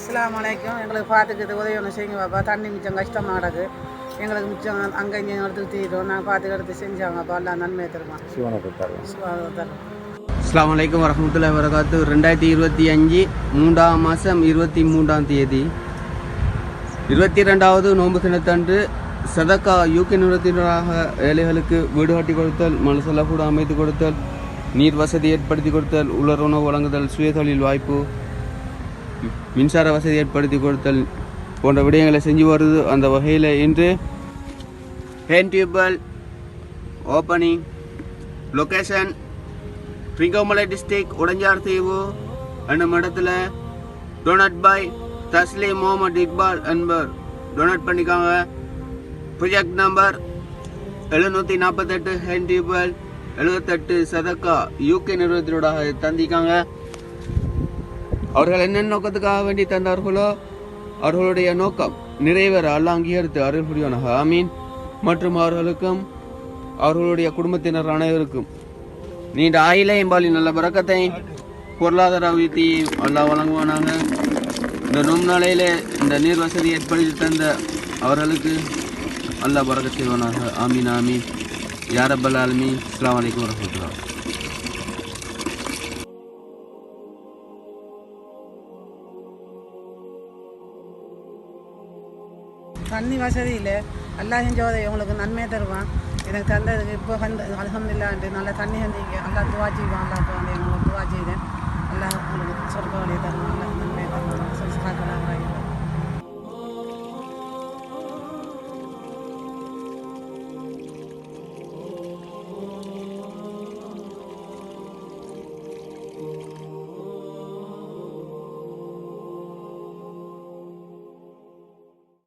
அஸ்ஸலாமு அலைக்கும். எங்களுக்கு பார்த்துக்கிட்டு உதவி ஒன்று செய்யுங்க பாப்பா. தண்ணி மிச்சம் கஷ்டமாக நடக்கு. எங்களுக்கு மிச்சம் அங்கே இங்கே எடுத்து தீரும். நாங்கள் பார்த்து எடுத்து செஞ்சாங்கப்பா. எல்லாம் நன்மையை தருமா. தரும். அஸ்ஸலாமு அலைக்கும் வரஹ்மத்துல்லாஹி வபரகாத்துஹு. 2025 3ஆம் மாதம் 23ஆம் தேதி 22வது நோன்பு தினத்தன்று சதக்கா யூகே நிறுவனத்தினராக ஏழைகளுக்கு வீடு கட்டி கொடுத்தல், மனசலகூட அமைத்து கொடுத்தல், நீர் வசதி ஏற்படுத்தி கொடுத்தல், உலர் உணவு வழங்குதல், சுயதொழில் வாய்ப்பு, மின்சார வசதி ஏற்படுத்தி கொடுத்தல் போன்ற விடயங்களை செஞ்சு வருது. அந்த வகையில் இன்று hand tube well opening location Trincomalee district உடஞ்சார் தீவு என்னும் இடத்துல டொனட் பை தஸ்லீம் முகமது இக்பால் என்பவர் டொனேட் பண்ணிக்காங்க. ப்ரொஜெக்ட் நம்பர் 748 ஹேண்ட் டியூபல் 78 சதக்கா யூகே நிறுவனத்தினோட தந்திக்காங்க. அவர்கள் என்ன நோக்கத்துக்காக வேண்டி தந்தார்களோ அவர்களுடைய நோக்கம் நிறைவேற அல்லாஹ் அங்கீகரித்து அருள் புரிவானாக. ஆமீன். மற்றும் அவர்களுக்கும் அவர்களுடைய குடும்பத்தினர் அனைவருக்கும் நீண்ட ஆயிலையும் பாலி நல்ல பறக்கத்தை பொருளாதார அபிவிருத்தியையும் அல்லாஹ் வழங்குவானாங்க. இந்த நோம்பு நாளையில இந்த நீர் வசதி ஏற்படுத்தி தந்த அவர்களுக்கு அல்லாஹ் பறக்கத் செய்வானாக. ஆமீன் ஆமீன் யா ரப்பல் ஆலமீன். அஸ்ஸலாமு அலைக்கும் வரஹ்மத்துல்லாஹ். தண்ணி வசதியில் எல்லாம் செஞ்சோதை உங்களுக்கு நன்மையை தருவான். எனக்கு தந்ததுக்கு இப்போ அல்ஹம்துலில்லாஹ் நல்ல தண்ணி செஞ்சீங்க. எல்லாம் துவா செய்வான். எல்லாம் உங்களுக்கு துவா செய்தேன். எல்லாம் உங்களுக்கு சொர்க்க வழியை தருவான். எல்லாம் நன்மையை தருவான்.